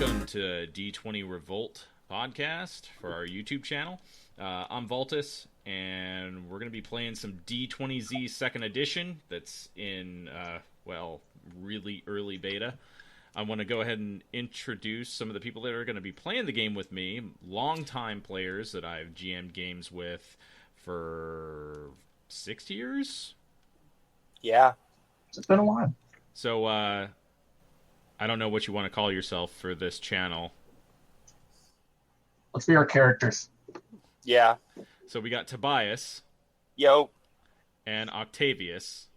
welcome to D20 Revolt podcast for our YouTube channel. I'm Voltus, and we're going to be playing some D20Z second edition that's in, really early beta. I want to go ahead and introduce some of the people that are going to be playing the game with me, longtime players that I've GM'd games with for 6 years? Yeah. It's been a while. So, I don't know what you want to call yourself for this channel. Let's be our characters. Yeah. So we got Tobias. Yo. And Octavius.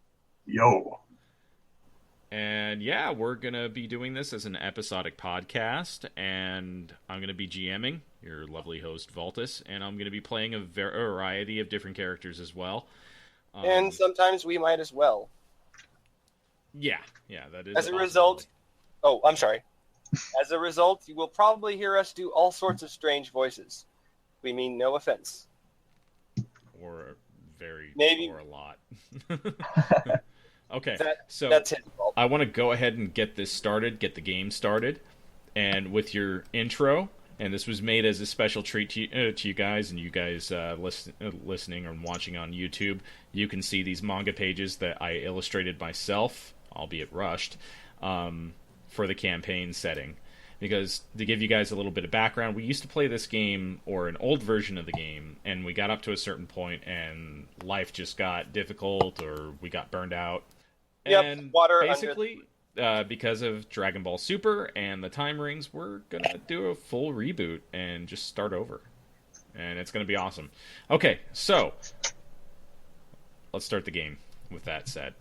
Yo. And yeah, we're going to be doing this as an episodic podcast, and I'm going to be GMing, your lovely host, Voltus, and I'm going to be playing a variety of different characters as well. And sometimes we might as well. Yeah, that is. As a result, I'm sorry. As a result, you will probably hear us do all sorts of strange voices. We mean no offense. Or maybe or a lot. Okay, so that's his fault. I want to go ahead and get this started, get the game started, and with your intro. And this was made as a special treat to you guys, and you guys listening or watching on YouTube. You can see these manga pages that I illustrated myself, albeit rushed, for the campaign setting. Because to give you guys a little bit of background, we used to play this game, or an old version of the game, and we got up to a certain point, and life just got difficult, or we got burned out. Yep, and water basically, because of Dragon Ball Super and the time rings, we're going to do a full reboot and just start over. And it's going to be awesome. Okay, so let's start the game with that said.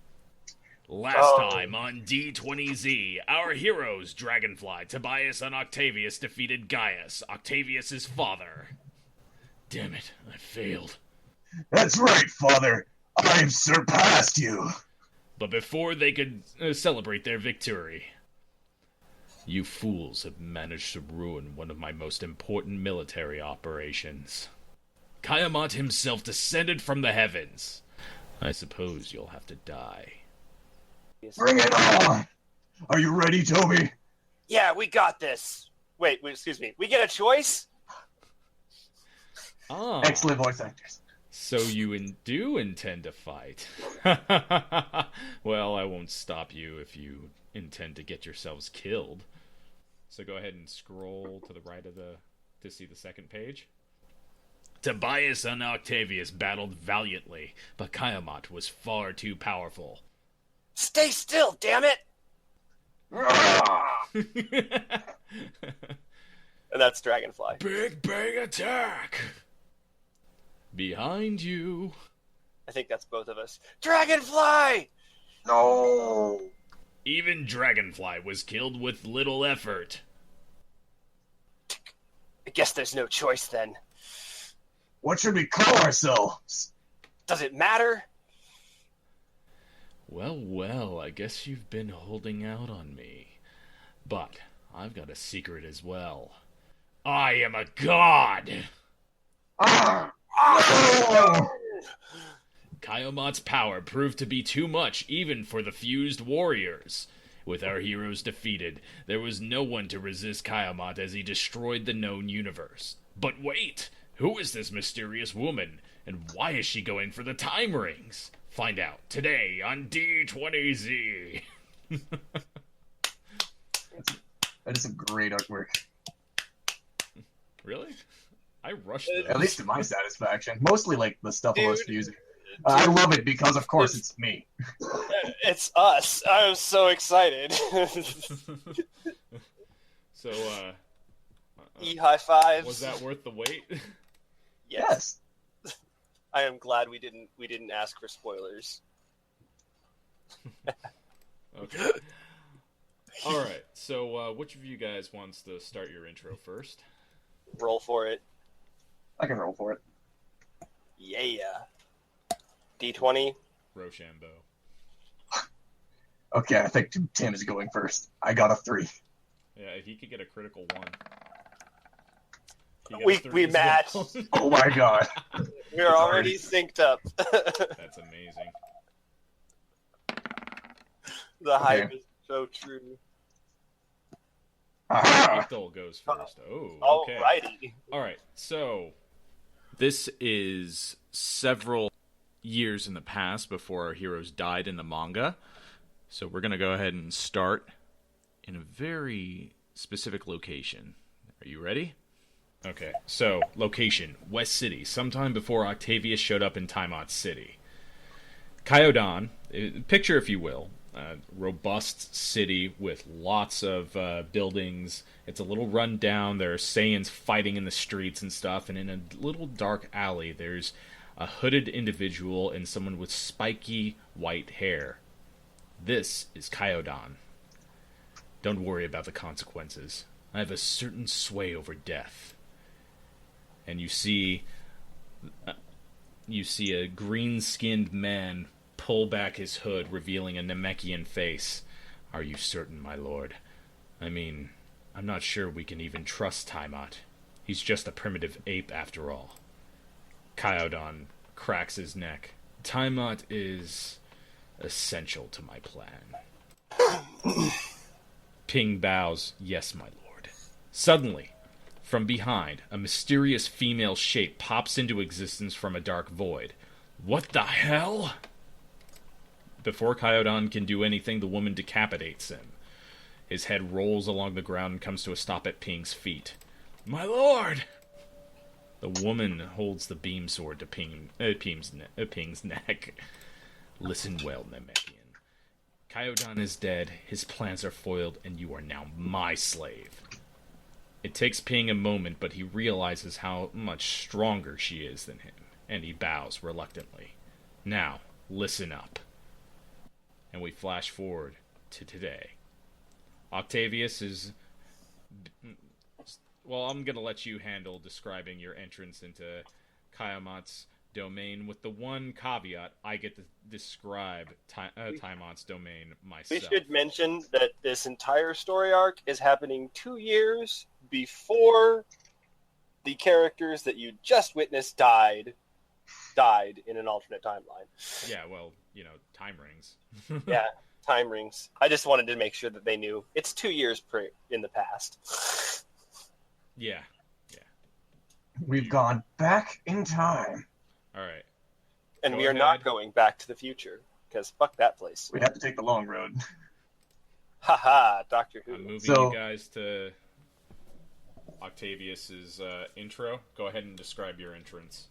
Last time on D20Z, our heroes, Dragonfly, Tobias, and Octavius defeated Gaius, Octavius' father. Damn it, I failed. That's right, father. I've surpassed you. But before they could celebrate their victory, you fools have managed to ruin one of my most important military operations. Kaiamat himself descended from the heavens. I suppose you'll have to die. Bring it on! Are you ready, Toby? Yeah, we got this. Wait, excuse me. We get a choice? Ah. Excellent voice actors. So you do intend to fight. Well, I won't stop you if you intend to get yourselves killed. So go ahead and scroll to the right of to see the second page. Tobias and Octavius battled valiantly, but Kaiamat was far too powerful. Stay still, damn it! And that's Dragonfly. Big bang attack! Behind you. I think that's both of us. Dragonfly! No! Even Dragonfly was killed with little effort. I guess there's no choice then. What should we call ourselves? Does it matter? Well, I guess you've been holding out on me. But I've got a secret as well. I am a god! Kaiamat's power proved to be too much even for the fused warriors. With our heroes defeated, there was no one to resist Kaiamat as he destroyed the known universe. But wait! Who is this mysterious woman? And why is she going for the time rings? Find out today on D20Z. That is some great artwork. Really? I rushed those. At least to my satisfaction. Mostly like the stuff I was fusing. I love it because, of course, it's me. It's us. I was so excited. So, high fives. was that worth the wait? Yes. I am glad we didn't ask for spoilers. Okay. All right. So, which of you guys wants to start your intro first? Roll for it. I can roll for it. Yeah. D20. Rochambeau. Okay, I think Tim is going first. I got a 3. Yeah, he could get a critical 1. We matched. Well. Oh my god. We're already synced up. That's amazing. The hype is so true. Aha! Octal goes first. Oh, okay. Alrighty. All right, so this is several years in the past before our heroes died in the manga. So we're going to go ahead and start in a very specific location. Are you ready? Okay, so location, West City, sometime before Octavius showed up in Tiamat City. Kyodan, picture if you will, a robust city with lots of buildings. It's a little run down. There are Saiyans fighting in the streets and stuff, and in a little dark alley there's a hooded individual and someone with spiky white hair. This is Kyodan. Don't worry about the consequences. I have a certain sway over death. And you see a green-skinned man pull back his hood, revealing a Namekian face. Are you certain, my lord? I mean, I'm not sure we can even trust Tiamat. He's just a primitive ape after all. Kyodan cracks his neck. Tiamat is essential to my plan. Ping bows. Yes, my lord. Suddenly, from behind, a mysterious female shape pops into existence from a dark void. What the hell? Before Kyodan can do anything, the woman decapitates him. His head rolls along the ground and comes to a stop at Ping's feet. My lord! The woman holds the beam sword to Ping's neck. Listen well, Namekian. Kyodan is dead, his plans are foiled, and you are now my slave. It takes Ping a moment, but he realizes how much stronger she is than him, and he bows reluctantly. Now, listen up. And we flash forward to today. Octavius is... Well, I'm going to let you handle describing your entrance into Tiamat's domain, with the one caveat, I get to describe Tiamat's domain myself. We should mention that this entire story arc is happening 2 years before the characters that you just witnessed died in an alternate timeline. Yeah, well, time rings. Yeah, time rings. I just wanted to make sure that they knew it's 2 years in the past. Yeah. We've gone back in time. All right. And we are not going back to the future, because fuck that place. We have to take the long road. Haha, Doctor Who. I'm moving you guys to Octavius's intro. Go ahead and describe your entrance.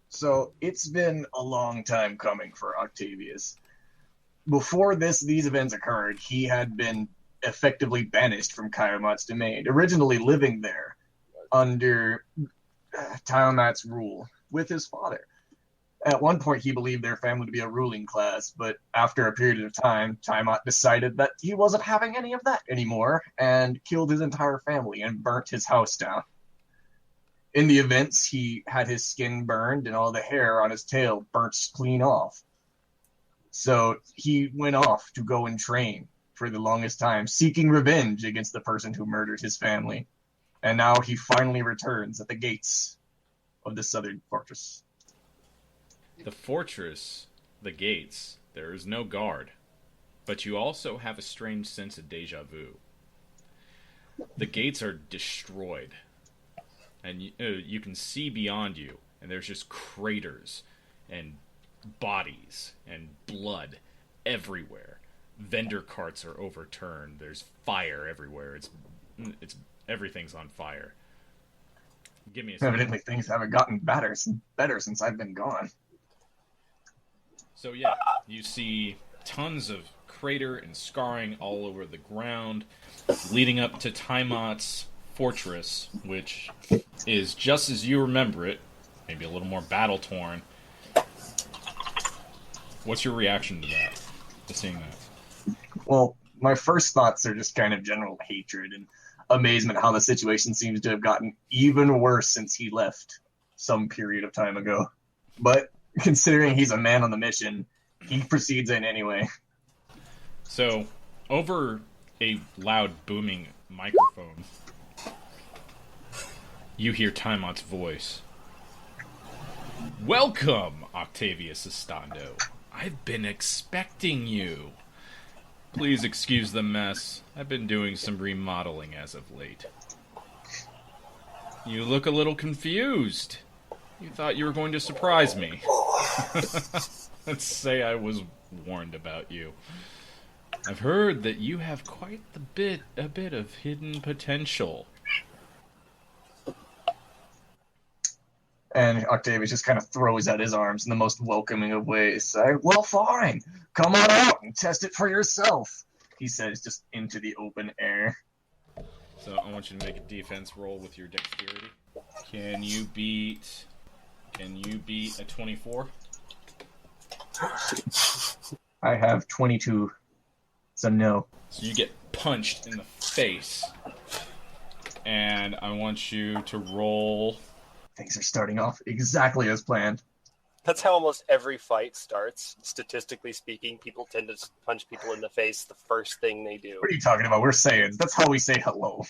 So, it's been a long time coming for Octavius. Before these events occurred, he had been effectively banished from Tiamat's domain, originally living there under Tiamat's rule with his father. At one point, he believed their family to be a ruling class, but after a period of time, Tiamat decided that he wasn't having any of that anymore, and killed his entire family and burnt his house down. In the events, he had his skin burned and all the hair on his tail burnt clean off. So he went off to go and train for the longest time, seeking revenge against the person who murdered his family. And now he finally returns at the gates of the southern fortress. The fortress, the gates, there is no guard. But you also have a strange sense of deja vu. The gates are destroyed. And you can see beyond you, and there's just craters and bodies and blood everywhere. Vendor carts are overturned. There's fire everywhere. It's everything's on fire. Give me a second. Evidently, things haven't gotten better since I've been gone. So yeah, you see tons of crater and scarring all over the ground, leading up to Tiamat's fortress, which is just as you remember it, maybe a little more battle-torn. What's your reaction to that, to seeing that? Well, my first thoughts are just kind of general hatred and amazement how the situation seems to have gotten even worse since he left some period of time ago. But considering he's a man on the mission, he proceeds in anyway. So, over a loud booming microphone, you hear Tiamat's voice. Welcome, Octavius Estando. I've been expecting you. Please excuse the mess. I've been doing some remodeling as of late. You look a little confused. You thought you were going to surprise me. Let's say I was warned about you. I've heard that you have quite a bit of hidden potential. And Octavius just kind of throws out his arms in the most welcoming of ways. Say, well, fine. Come on out and test it for yourself, he says, just into the open air. So I want you to make a defense roll with your dexterity. Can you beat a 24? I have 22, so no. So you get punched in the face. And I want you to roll... Things are starting off exactly as planned. That's how almost every fight starts. Statistically speaking, people tend to punch people in the face the first thing they do. What are you talking about? We're Saiyans. That's how we say hello.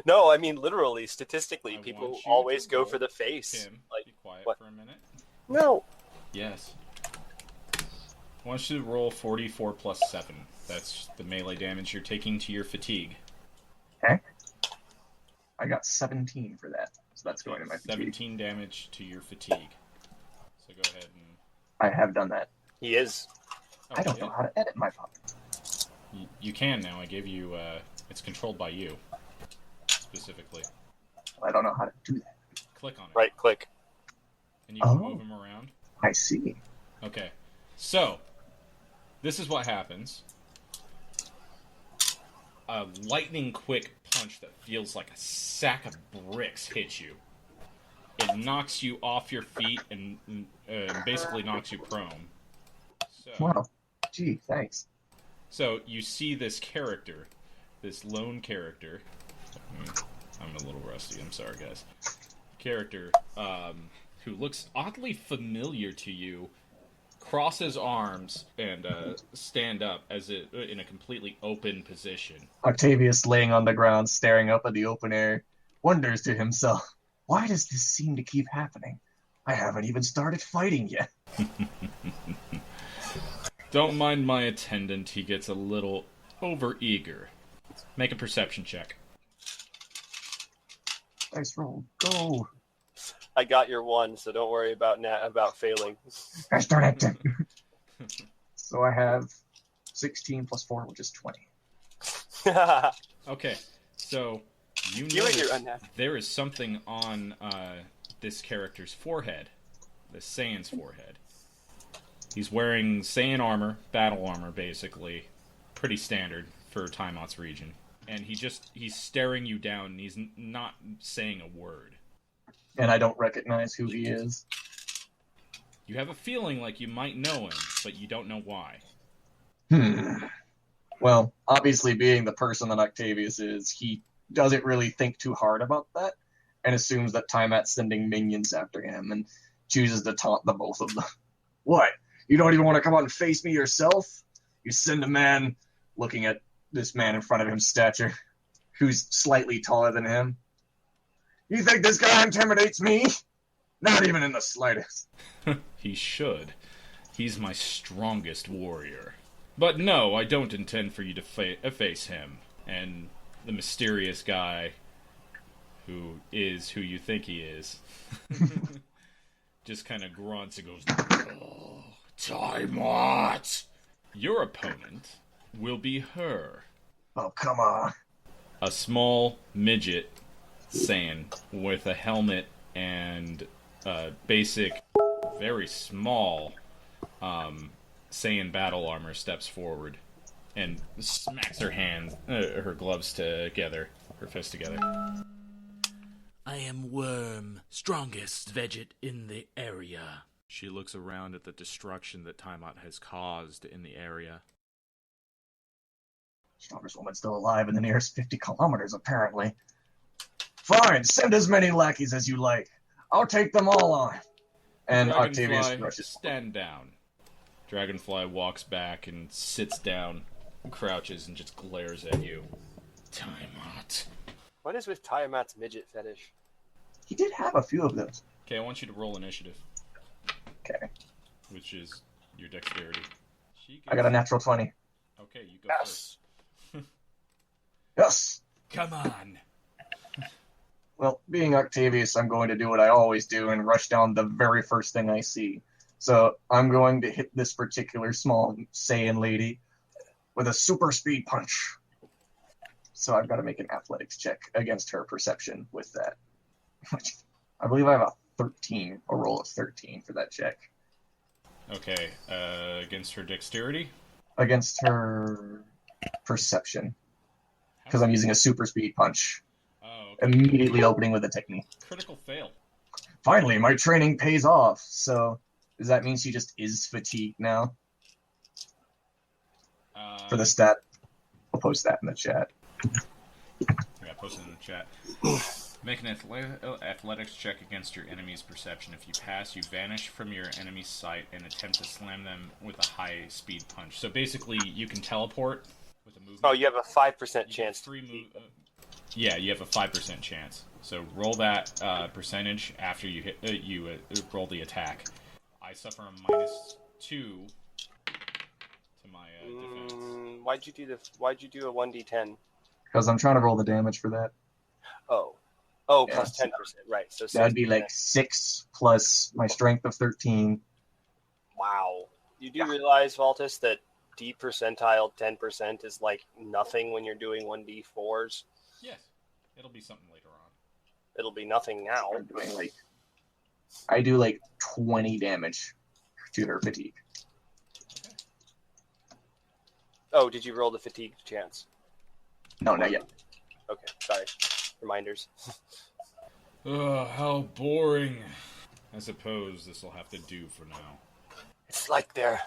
No, I mean literally, statistically, I people want you always to go roll. for the face. Tim, Like, be quiet what? for a minute. No. Yes. I want you to roll 44 plus 7. That's the melee damage you're taking to your fatigue. Okay. I got 17 for that, so that's going in my fatigue. 17 damage to your fatigue. So go ahead and... I have done that. He is. I don't know how to edit my puppet. You can now. I gave you... it's controlled by you. Specifically. I don't know how to do that. Click on it. Right click. And you can move him around. I see. Okay. So, this is what happens. A lightning quick punch that feels like a sack of bricks hits you. It knocks you off your feet and basically knocks you prone. So, Wow. Gee, thanks. so you see this character, this lone character. I'm a little rusty. I'm sorry, guys. Character who looks oddly familiar to you. Cross his arms and stand up as it in a completely open position. Octavius, laying on the ground, staring up at the open air, wonders to himself, why does this seem to keep happening? I haven't even started fighting yet. Don't mind my attendant. He gets a little overeager. Make a perception check. Dice roll. Go. I got your one, so don't worry about failing. I start at 10. So I have 16 plus 4, which is 20. Okay, so you You and your notice unnatural. there is something on this character's forehead, the Saiyan's forehead. He's wearing Saiyan armor, battle armor, basically, pretty standard for Tiamat's region. And he's staring you down, and he's not saying a word. And I don't recognize who he is. You have a feeling like you might know him, but you don't know why. Well, obviously being the person that Octavius is, he doesn't really think too hard about that, and assumes that Tiamat's sending minions after him, and chooses to taunt the both of them. What? You don't even want to come out and face me yourself? You send a man, looking at this man in front of him's stature, who's slightly taller than him. You think this guy intimidates me? Not even in the slightest. He should. He's my strongest warrior. But no, I don't intend for you to face him. And the mysterious guy, who is who you think he is, just kind of grunts and goes, "Oh, Tiamat!" Your opponent will be her. Oh, come on. A small midget Saiyan with a helmet and basic, very small Saiyan battle armor steps forward and smacks her gloves together, her fists together. I am Worm, strongest veget in the area. She looks around at the destruction that Tiamat has caused in the area. Strongest woman still alive in the nearest 50 kilometers, apparently. Fine, send as many lackeys as you like. I'll take them all on. And Octavius Dragonfly, rushes. stand down. Dragonfly walks back and sits down, crouches, and just glares at you. Tiamat. What is with Tiamat's midget fetish? He did have a few of those. Okay, I want you to roll initiative, Okay. which is your dexterity. I got a natural 20. Okay, you go Yes. first. Yes! Come on. Well, being Octavius, I'm going to do what I always do and rush down the very first thing I see. So I'm going to hit this particular small Saiyan lady with a super speed punch. So I've got to make an athletics check against her perception with that. I believe I have a roll of 13 for that check. Okay, against her dexterity? Against her perception. Because I'm using a super speed punch. Oh, okay. Immediately opening with a technique. Critical fail. Finally, my training pays off. So does that mean she just is fatigued now? For the stat, I'll post that in the chat. Yeah, post it in the chat. Make an athletics check against your enemy's perception. If you pass, you vanish from your enemy's sight and attempt to slam them with a high-speed punch. So basically, you can teleport with a movement. Oh, you have a 5% chance. Yeah, you have a 5% chance. So roll that percentage after you hit. You roll the attack. I suffer a -2 to my defense. Why'd you do a 1d10? Because I'm trying to roll the damage for that. Oh, Yeah, plus 10%, right? So that'd be 6%. like 6 plus my strength of 13. Wow. You do realize, Valtis, that D percentile 10% is like nothing when you're doing 1d4s? Yes, it'll be something later on. It'll be nothing now. I do like 20 damage to her fatigue. Okay. Oh, did you roll the fatigue chance? No, not yet. Okay, sorry. Reminders. Ugh, how boring. I suppose this will have to do for now. It's like they're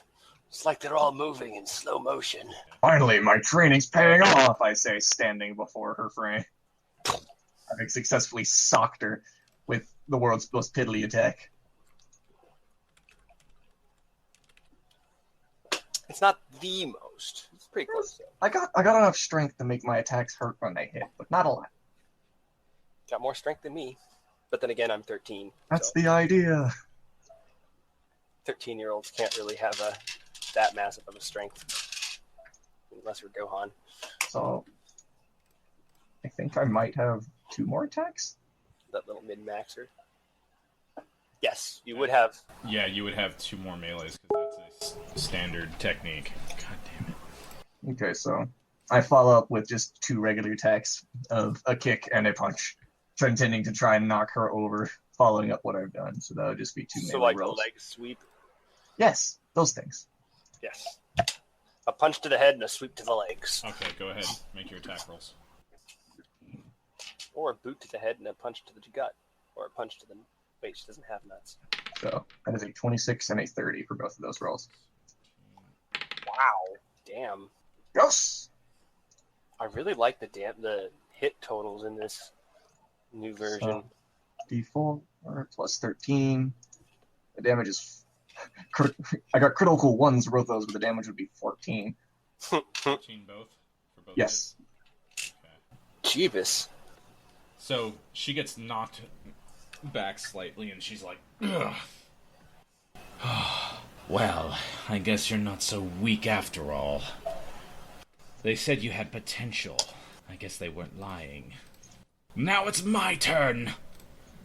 all moving in slow motion. Finally, my training's paying off, I say, standing before her frame. Having successfully socked her with the world's most piddly attack. It's not the most. It's pretty close, though. I got enough strength to make my attacks hurt when they hit, but not a lot. Got more strength than me. But then again, I'm 13. That's the idea. 13-year-olds can't really have that massive of a strength. Unless we're Gohan. So, I think I might have 2 more attacks? That little mid-maxer. Yes, you would have. Yeah, you would have 2 more melees because that's a standard technique. God damn it. Okay, so I follow up with just 2 regular attacks of a kick and a punch, intending to try and knock her over, following up what I've done. So that would just be 2 melee So like rolls. a leg sweep? Yes, those things. Yes. A punch to the head and a sweep to the legs. Okay, go ahead. Make your attack rolls. Or a boot to the head and a punch to the gut. Or a punch to the... Wait, she doesn't have nuts. So that is a 26 and a 30 for both of those rolls. Wow. Damn. Yes! I really like the hit totals in this new version. So, D4 plus 13. The damage is... I got critical ones for both those, but the damage would be 14. 14 both? For both Yes. Okay. Jeebus. So she gets knocked back slightly, and she's like, ugh. Well, I guess you're not so weak after all. They said you had potential. I guess they weren't lying. Now it's my turn!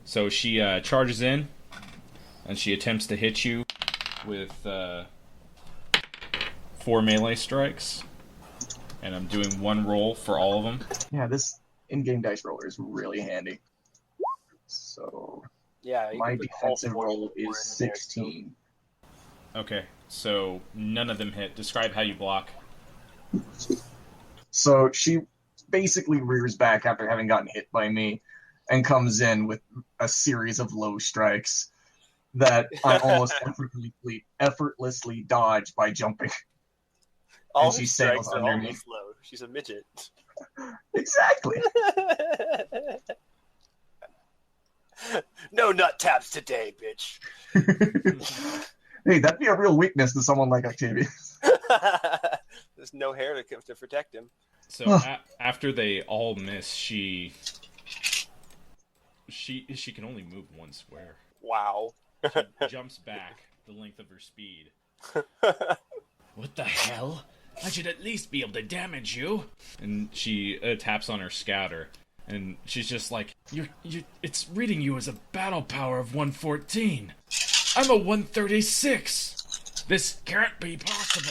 So she charges in, and she attempts to hit you with 4 melee strikes. And I'm doing 1 roll for all of them. Yeah, this in-game dice roller is really handy. So Yeah, you my can put all defensive 4 roll in is there, 16. Okay, so none of them hit. Describe how you block. So she basically rears back after having gotten hit by me and comes in with a series of low strikes that I almost effortlessly dodge by jumping. All And she his sails strikes are under me. almost low. She's a midget. Exactly. No nut taps today, bitch. Hey, that'd be a real weakness to someone like Octavius. There's no hair to protect him. So after they all miss, she can only move 1 square. Wow. She jumps back the length of her speed. What the hell? I should at least be able to damage you. And she taps on her scatter, and she's just like, It's reading you as a battle power of 114. I'm a 136. This can't be possible.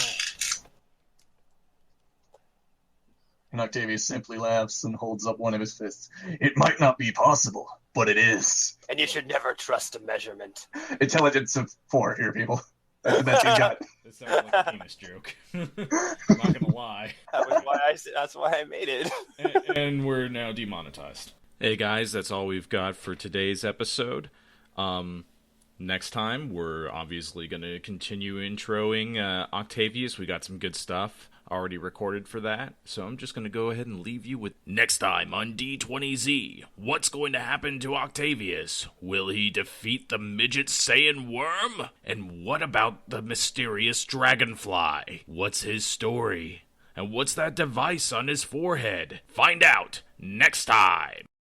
And Octavius simply laughs and holds up one of his fists. It might not be possible, but it is. And you should never trust a measurement. Intelligence of 4 here, people. That's the best you got. that sounds like a penis joke. I'm not gonna lie. That's why I made it. And we're now demonetized. Hey guys, that's all we've got for today's episode. Next time, we're obviously going to continue introing Octavius. We got some good stuff already recorded for that, so I'm just going to go ahead and leave you with next time on D20Z. What's going to happen to Octavius? Will he defeat the midget Saiyan worm? And what about the mysterious dragonfly? What's his story? And what's that device on his forehead? Find out next time.